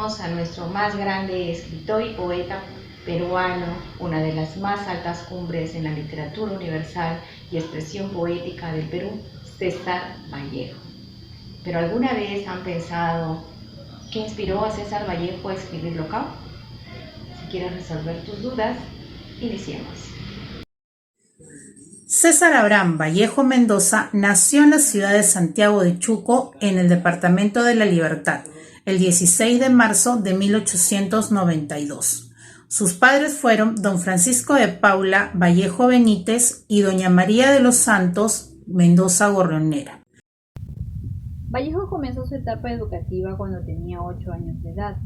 tenemos a nuestro más grande escritor y poeta peruano, una de las más altas cumbres en la literatura universal y expresión poética del Perú, César Vallejo. ¿Pero alguna vez han pensado qué inspiró a César Vallejo a escribir Locao? Si quieres resolver tus dudas, iniciemos. César Abraham Vallejo Mendoza nació en la ciudad de Santiago de Chuco, en el departamento de La Libertad, el 16 de marzo de 1892. Sus padres fueron don Francisco de Paula Vallejo Benítez y doña María de los Santos Mendoza Gorrionera. Vallejo comenzó su etapa educativa cuando tenía 8 años de edad,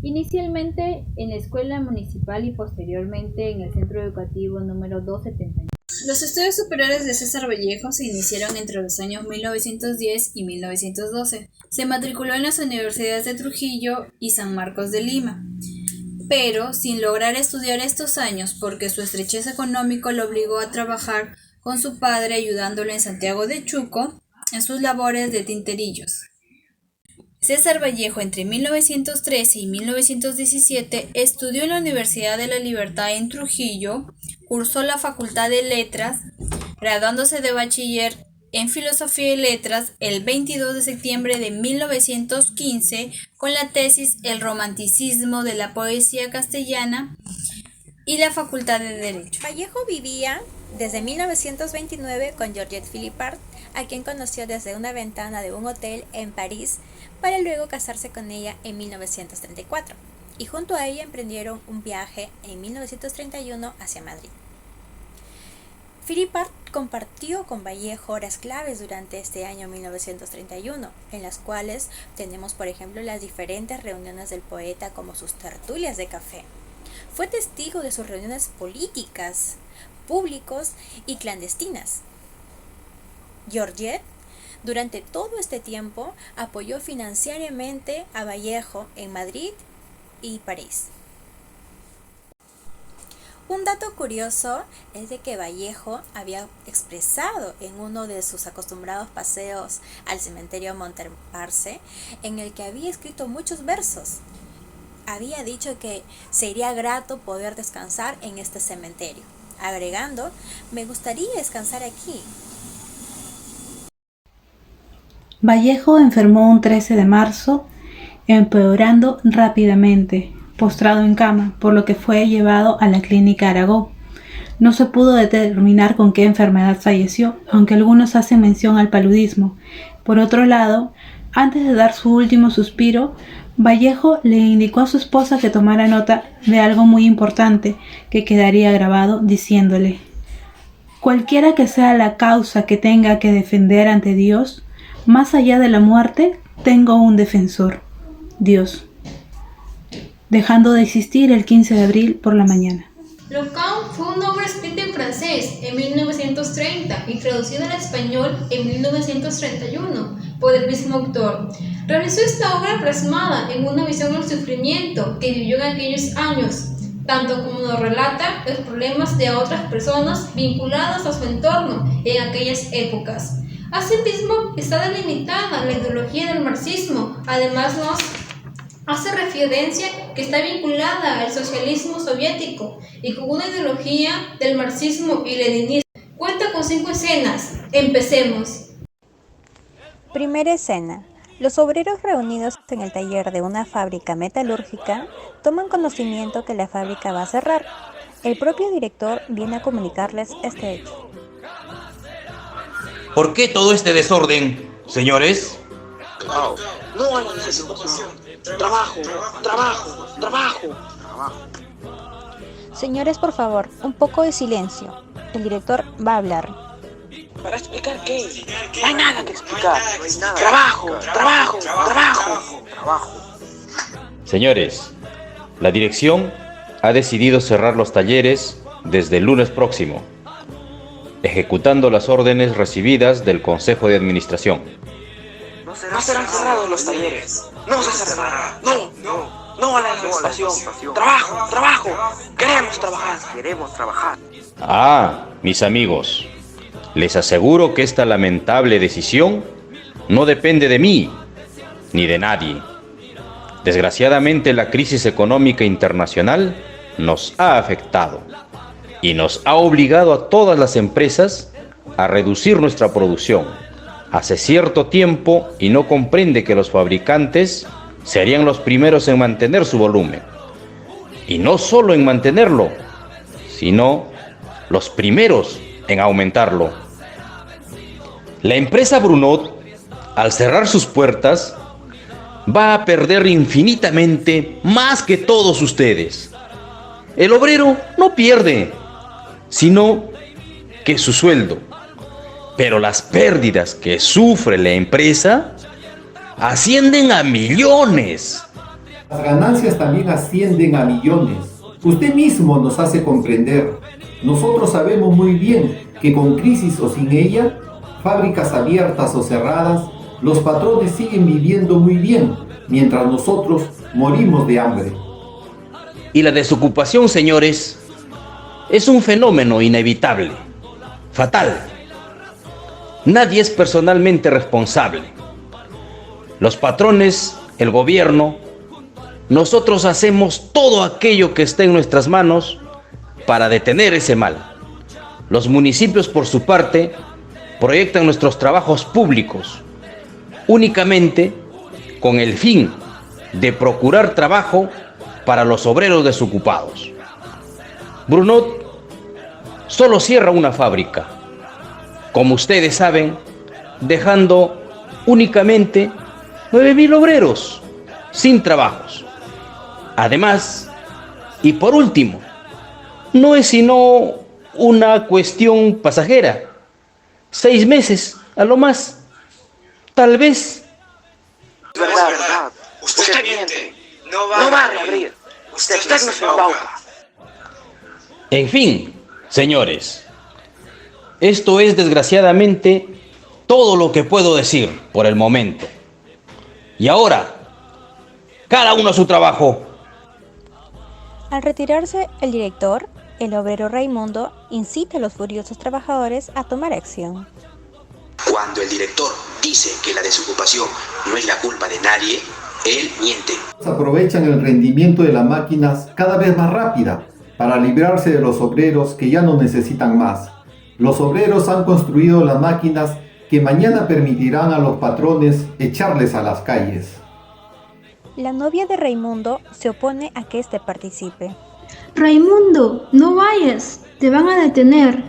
inicialmente en la escuela municipal y posteriormente en el centro educativo número 271. Los estudios superiores de César Vallejo se iniciaron entre los años 1910 y 1912. Se matriculó en las universidades de Trujillo y San Marcos de Lima, pero sin lograr estudiar estos años porque su estrechez económico lo obligó a trabajar con su padre ayudándolo en Santiago de Chuco en sus labores de tinterillos. César Vallejo entre 1913 y 1917 estudió en la Universidad de la Libertad en Trujillo, cursó la Facultad de Letras, graduándose de bachiller en Filosofía y Letras el 22 de septiembre de 1915 con la tesis El romanticismo de la poesía castellana y la Facultad de Derecho. Vallejo vivía desde 1929 con Georgette Philippart, a quien conoció desde una ventana de un hotel en París, para luego casarse con ella en 1934, y junto a ella emprendieron un viaje en 1931 hacia Madrid. Philippart compartió con Vallejo horas claves durante este año 1931, en las cuales tenemos, por ejemplo, las diferentes reuniones del poeta como sus tertulias de café. Fue testigo de sus reuniones políticas, públicos y clandestinas. Georgette, durante todo este tiempo, apoyó financieramente a Vallejo en Madrid y París. Un dato curioso es de que Vallejo había expresado en uno de sus acostumbrados paseos al cementerio Montparnasse, en el que había escrito muchos versos. Había dicho que sería grato poder descansar en este cementerio, agregando: me gustaría descansar aquí. Vallejo enfermó un 13 de marzo, empeorando rápidamente, postrado en cama, por lo que fue llevado a la clínica Aragó. No se pudo determinar con qué enfermedad falleció, aunque algunos hacen mención al paludismo. Por otro lado, antes de dar su último suspiro, Vallejo le indicó a su esposa que tomara nota de algo muy importante que quedaría grabado, diciéndole: cualquiera que sea la causa que tenga que defender ante Dios, más allá de la muerte, tengo un defensor, Dios. Dejando de existir el 15 de abril por la mañana. Locao fue un nombre escrito en francés en 1930 y traducido al español en 1931 por el mismo autor. Realizó esta obra plasmada en una visión del sufrimiento que vivió en aquellos años, tanto como nos relata los problemas de otras personas vinculadas a su entorno en aquellas épocas. Asimismo, está delimitada la ideología del marxismo. Además, nos hace referencia que está vinculada al socialismo soviético y con una ideología del marxismo y leninismo. Cuenta con 5 escenas. Empecemos. Primera escena. Los obreros reunidos en el taller de una fábrica metalúrgica toman conocimiento que la fábrica va a cerrar. El propio director viene a comunicarles este hecho. ¿Por qué todo este desorden, señores? Claro, no hay desesperación. Trabajo. Señores, por favor, un poco de silencio. El director va a hablar. ¿Para explicar qué? No hay nada que explicar. Trabajo. Señores, la dirección ha decidido cerrar los talleres desde el lunes próximo, ejecutando las órdenes recibidas del Consejo de Administración. No serán cerrados los talleres. No se cerrará. No a la desesperación. Trabajo. Queremos trabajar. Ah, mis amigos, les aseguro que esta lamentable decisión no depende de mí ni de nadie. Desgraciadamente, la crisis económica internacional nos ha afectado y nos ha obligado a todas las empresas a reducir nuestra producción hace cierto tiempo y no comprende que los fabricantes serían los primeros en mantener su volumen. Y no solo en mantenerlo, sino los primeros en aumentarlo. La empresa Brunot, al cerrar sus puertas, va a perder infinitamente más que todos ustedes. El obrero no pierde, sino que su sueldo. Pero las pérdidas que sufre la empresa ascienden a millones. Las ganancias también ascienden a millones. Usted mismo nos hace comprender. Nosotros sabemos muy bien que con crisis o sin ella, fábricas abiertas o cerradas, los patrones siguen viviendo muy bien, mientras nosotros morimos de hambre. Y la desocupación, señores, es un fenómeno inevitable, fatal. Nadie es personalmente responsable. Los patrones, el gobierno, nosotros hacemos todo aquello que esté en nuestras manos para detener ese mal. Los municipios, por su parte, proyectan nuestros trabajos públicos únicamente con el fin de procurar trabajo para los obreros desocupados. Brunot solo cierra una fábrica, como ustedes saben, dejando únicamente 9.000 obreros sin trabajos. Además, y por último, no es sino una cuestión pasajera. 6 meses, a lo más. Tal vez. Verdad. Usted miente. No va a reabrir. Usted nos embauca. En fin, señores, esto es desgraciadamente todo lo que puedo decir por el momento. Y ahora, cada uno a su trabajo. Al retirarse el director, el obrero Raimundo incita a los furiosos trabajadores a tomar acción. Cuando el director dice que la desocupación no es la culpa de nadie, él miente. Aprovechan el rendimiento de las máquinas cada vez más rápida para librarse de los obreros que ya no necesitan más. Los obreros han construido las máquinas que mañana permitirán a los patrones echarles a las calles. La novia de Raimundo se opone a que éste participe. Raimundo, no vayas, te van a detener.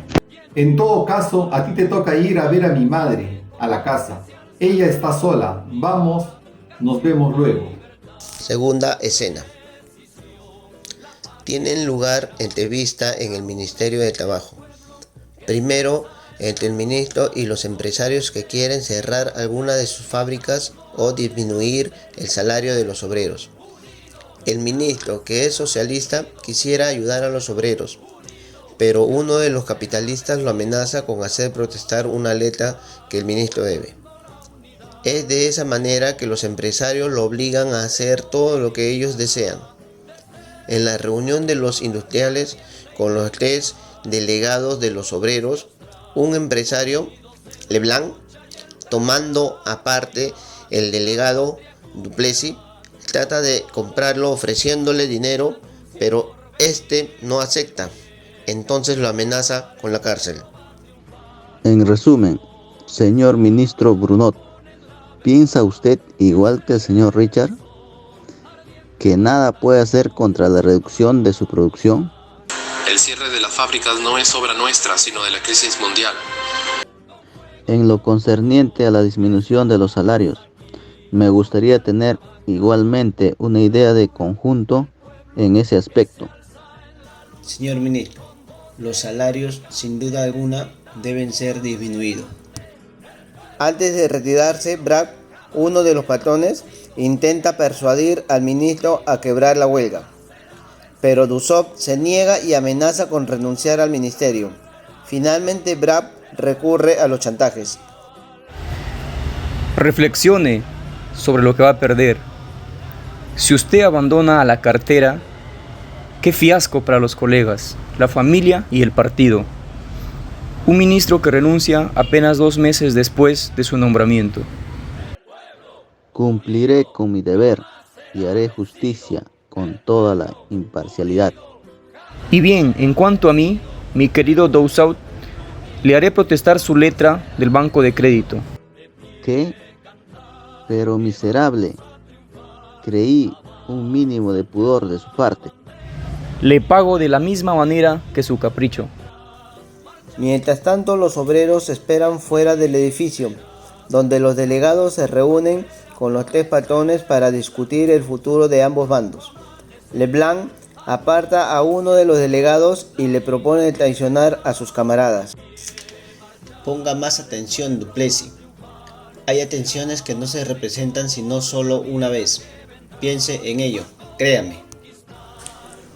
En todo caso, a ti te toca ir a ver a mi madre, a la casa. Ella está sola. Vamos, nos vemos luego. Segunda escena. Tienen lugar entrevista en el Ministerio de Trabajo. Primero, entre el ministro y los empresarios que quieren cerrar alguna de sus fábricas o disminuir el salario de los obreros. El ministro, que es socialista, quisiera ayudar a los obreros, pero uno de los capitalistas lo amenaza con hacer protestar una letra que el ministro debe. Es de esa manera que los empresarios lo obligan a hacer todo lo que ellos desean. En la reunión de los industriales con los 3 delegados de los obreros, un empresario, Leblanc, tomando aparte el delegado Duplessis, trata de comprarlo ofreciéndole dinero, pero este no acepta. Entonces lo amenaza con la cárcel. En resumen, señor ministro Brunot, ¿piensa usted igual que el señor Richard? ¿Que nada puede hacer contra la reducción de su producción? El cierre de las fábricas no es obra nuestra, sino de la crisis mundial. En lo concerniente a la disminución de los salarios, me gustaría tener igualmente una idea de conjunto en ese aspecto. Señor ministro, los salarios sin duda alguna deben ser disminuidos. Antes de retirarse, Bragg, uno de los patrones, intenta persuadir al ministro a quebrar la huelga. Pero Dussopt se niega y amenaza con renunciar al ministerio. Finalmente, Bragg recurre a los chantajes. Reflexione sobre lo que va a perder. Si usted abandona a la cartera, qué fiasco para los colegas, la familia y el partido. Un ministro que renuncia apenas 2 meses después de su nombramiento. Cumpliré con mi deber, y haré justicia con toda la imparcialidad. Y bien, en cuanto a mí, mi querido Dousaut, le haré protestar su letra del banco de crédito. ¿Qué? Pero miserable, creí un mínimo de pudor de su parte. Le pago de la misma manera que su capricho. Mientras tanto, los obreros esperan fuera del edificio, donde los delegados se reúnen con los tres patrones para discutir el futuro de ambos bandos. Leblanc aparta a uno de los delegados y le propone traicionar a sus camaradas. Ponga más atención, Duplessis. Hay atenciones que no se representan sino solo una vez. Piense en ello, créame.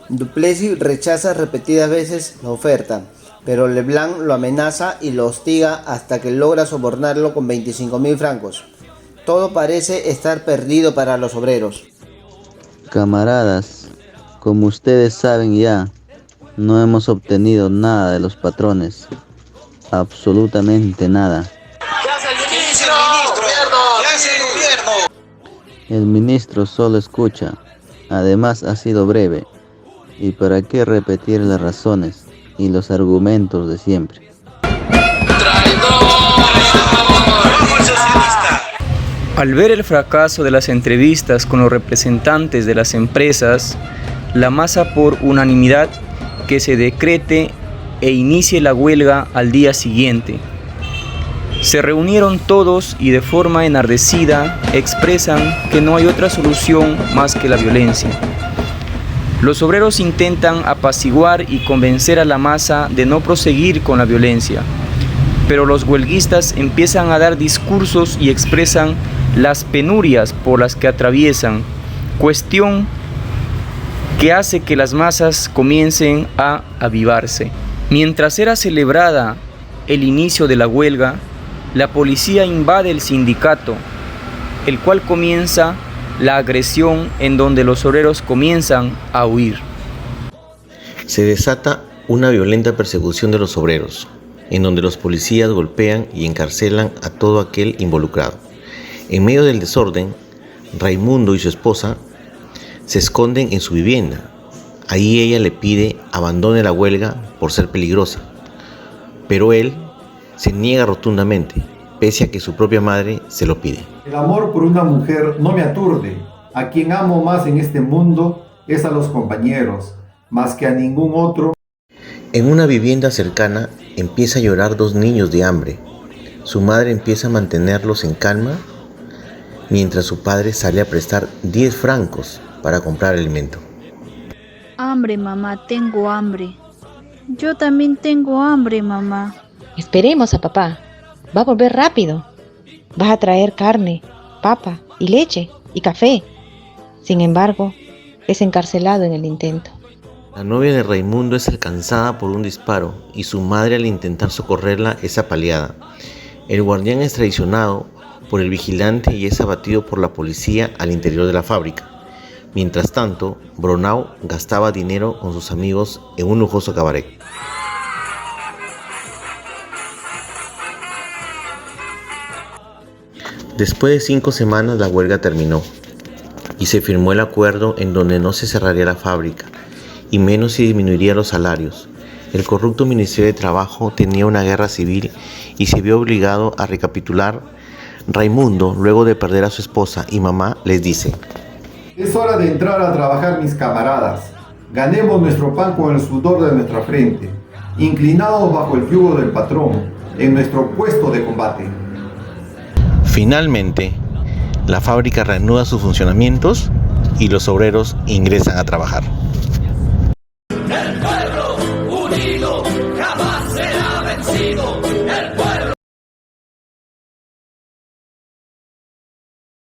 Duplessis rechaza repetidas veces la oferta, pero Leblanc lo amenaza y lo hostiga hasta que logra sobornarlo con 25.000 francos. Todo parece estar perdido para los obreros. Camaradas, como ustedes saben ya, no hemos obtenido nada de los patrones. Absolutamente nada. El ministro solo escucha. Además ha sido breve. ¿Y para qué repetir las razones y los argumentos de siempre? Al ver el fracaso de las entrevistas con los representantes de las empresas, la masa por unanimidad que se decrete e inicie la huelga al día siguiente. Se reunieron todos y de forma enardecida expresan que no hay otra solución más que la violencia. Los obreros intentan apaciguar y convencer a la masa de no proseguir con la violencia, pero los huelguistas empiezan a dar discursos y expresan las penurias por las que atraviesan, cuestión que hace que las masas comiencen a avivarse. Mientras era celebrada el inicio de la huelga, la policía invade el sindicato, el cual comienza la agresión en donde los obreros comienzan a huir. Se desata una violenta persecución de los obreros, en donde los policías golpean y encarcelan a todo aquel involucrado. En medio del desorden, Raimundo y su esposa se esconden en su vivienda. Ahí ella le pide abandone la huelga por ser peligrosa, pero él se niega rotundamente, pese a que su propia madre se lo pide. El amor por una mujer no me aturde. A quien amo más en este mundo es a los compañeros, más que a ningún otro. En una vivienda cercana empieza a llorar dos niños de hambre. Su madre empieza a mantenerlos en calma, mientras su padre sale a prestar 10 francos para comprar alimento. Hambre, mamá, tengo hambre. Yo también tengo hambre, mamá. Esperemos a papá. Va a volver rápido. Vas a traer carne, papa y leche y café. Sin embargo, es encarcelado en el intento. La novia de Raimundo es alcanzada por un disparo y su madre, al intentar socorrerla, es apaleada. El guardián es traicionado por el vigilante y es abatido por la policía al interior de la fábrica. Mientras tanto, Braunau gastaba dinero con sus amigos en un lujoso cabaret. Después de 5 semanas la huelga terminó y se firmó el acuerdo en donde no se cerraría la fábrica y menos se disminuirían los salarios. El corrupto Ministerio de Trabajo tenía una guerra civil y se vio obligado a recapitular. Raimundo, luego de perder a su esposa y mamá, les dice: Es hora de entrar a trabajar, mis camaradas. Ganemos nuestro pan con el sudor de nuestra frente, inclinados bajo el yugo del patrón, en nuestro puesto de combate. Finalmente, la fábrica reanuda sus funcionamientos y los obreros ingresan a trabajar.